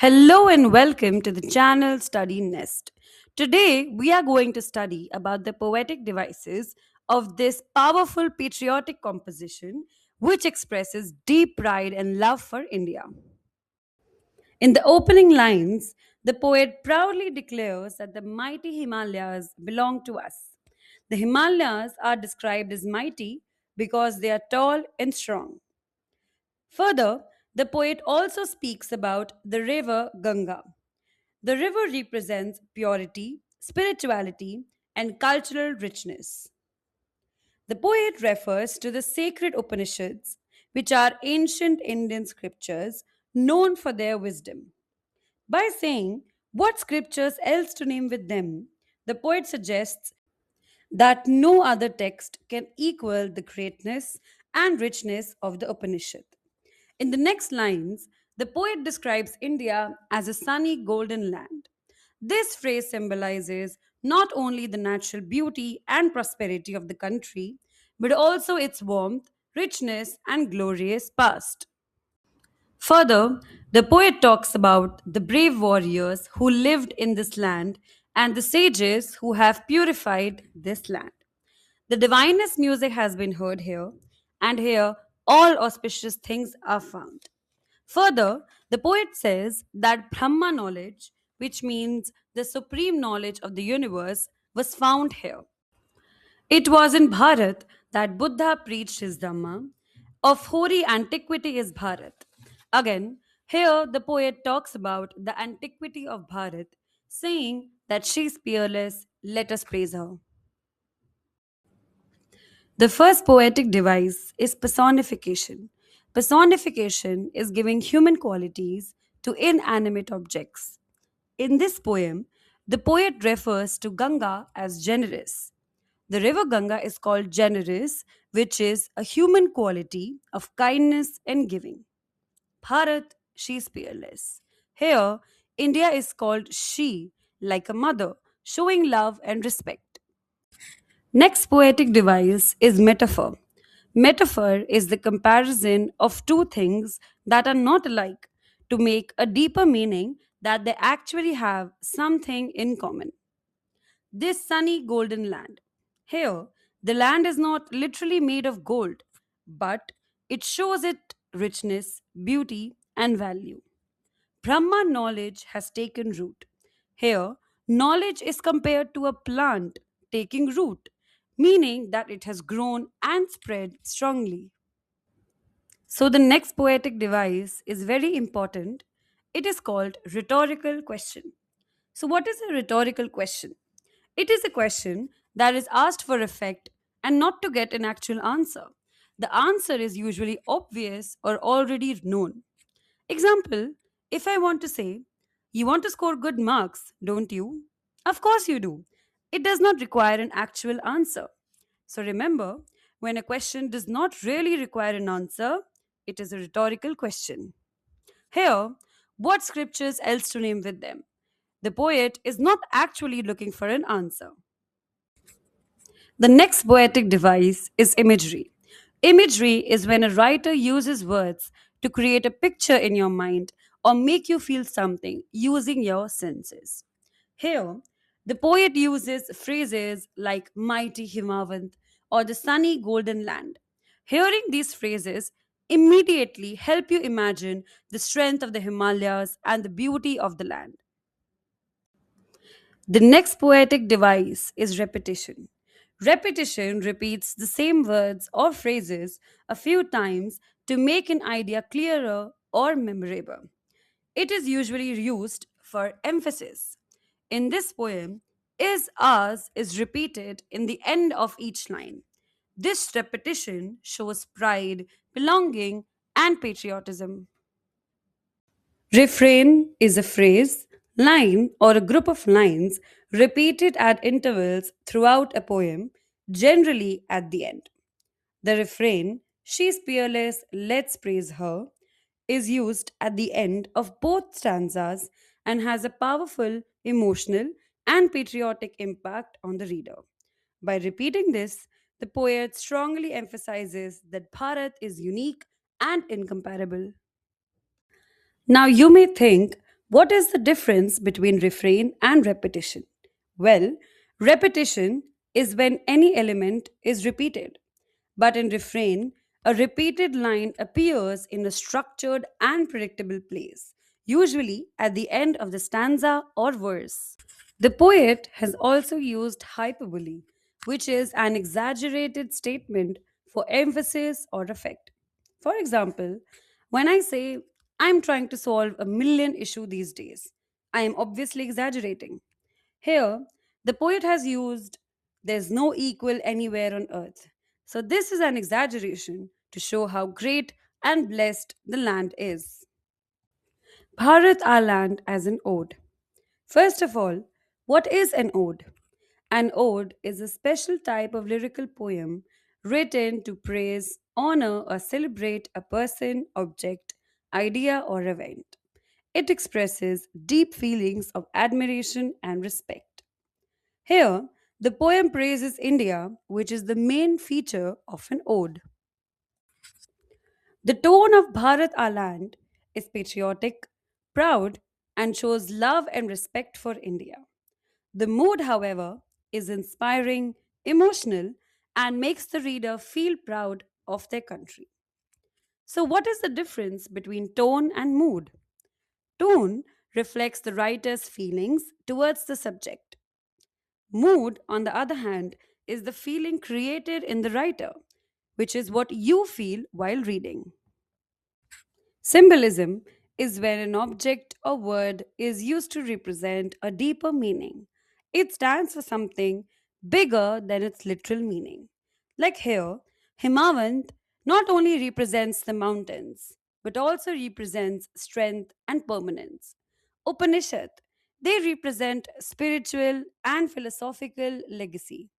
Hello and welcome to the channel Study Nest. Today we are going to study about the poetic devices of this powerful patriotic composition which expresses deep pride and love for India. In the opening lines, the poet proudly declares that the mighty Himalayas belong to us. The Himalayas are described as mighty because they are tall and strong. Further, the poet also speaks about the river Ganga. The river represents purity, spirituality, and cultural richness. The poet refers to the sacred Upanishads, which are ancient Indian scriptures known for their wisdom. By saying, what scriptures else to name with them, the poet suggests that no other text can equal the greatness and richness of the Upanishad. In the next lines, the poet describes India as a sunny golden land. This phrase symbolizes not only the natural beauty and prosperity of the country, but also its warmth, richness, and glorious past. Further, the poet talks about the brave warriors who lived in this land and the sages who have purified this land. The divinest music has been heard here, and here all auspicious things are found. Further, the poet says that Brahma knowledge, which means the supreme knowledge of the universe, was found here. It was in Bharat that Buddha preached his Dhamma. Of hoary antiquity is Bharat. Again, here the poet talks about the antiquity of Bharat, saying that she is peerless, let us praise her. The first poetic device is personification. Personification is giving human qualities to inanimate objects. In this poem, the poet refers to Ganga as generous. The river Ganga is called generous, which is a human quality of kindness and giving. Bharat, she is peerless. Here, India is called she, like a mother, showing love and respect. Next poetic device is metaphor. Metaphor is the comparison of two things that are not alike to make a deeper meaning that they actually have something in common. This sunny golden land. Here, the land is not literally made of gold, but it shows its richness, beauty, and value. Brahma knowledge has taken root. Here, knowledge is compared to a plant taking root, meaning that it has grown and spread strongly. So, the next poetic device is very important. It is called rhetorical question. So, what is a rhetorical question? It is a question that is asked for effect and not to get an actual answer. The answer is usually obvious or already known. Example, if I want to say, you want to score good marks, don't you? Of course you do. It does not require an actual answer. So remember, when a question does not really require an answer, it is a rhetorical question. Here, what scriptures else to name with them? The poet is not actually looking for an answer. The next poetic device is imagery. Imagery is when a writer uses words to create a picture in your mind or make you feel something using your senses. Here, the poet uses phrases like mighty Himavant or the sunny golden land. Hearing these phrases immediately help you imagine the strength of the Himalayas and the beauty of the land. The next poetic device is repetition. Repetition repeats the same words or phrases a few times to make an idea clearer or memorable. It is usually used for emphasis. In this poem, is ours is repeated in the end of each line. This repetition shows pride, belonging, and patriotism. Refrain is a phrase, line, or a group of lines repeated at intervals throughout a poem, generally at the end. The refrain, she's peerless, let's praise her, is used at the end of both stanzas and has a powerful emotional and patriotic impact on the reader. By repeating this, the poet strongly emphasizes that Bharat is unique and incomparable. Now, you may think, What is the difference between refrain and repetition? Well, repetition is when any element is repeated, but in refrain, a repeated line appears in a structured and predictable place, usually at the end of the stanza or verse. The poet has also used hyperbole, which is an exaggerated statement for emphasis or effect. For example, when I say, I'm trying to solve a million issue these days, I am obviously exaggerating. Here, the poet has used, there's no equal anywhere on earth. So, this is an exaggeration to show how great and blessed the land is. Bharat Our Land as an ode. First of all, what is an ode? An ode is a special type of lyrical poem written to praise, honor, or celebrate a person, object, idea, or event. It expresses deep feelings of admiration and respect. Here, the poem praises India, which is the main feature of an ode. The tone of Bharat Our Land is patriotic, proud, and shows love and respect for India. The mood, however, is inspiring, emotional, and makes the reader feel proud of their country. So, what is the difference between tone and mood? Tone reflects the writer's feelings towards the subject. Mood, on the other hand, is the feeling created in the writer, which is what you feel while reading. Symbolism is when an object or word is used to represent a deeper meaning. It stands for something bigger than its literal meaning. Like here, Himawant not only represents the mountains, but also represents strength and permanence. Upanishad, they represent spiritual and philosophical legacy.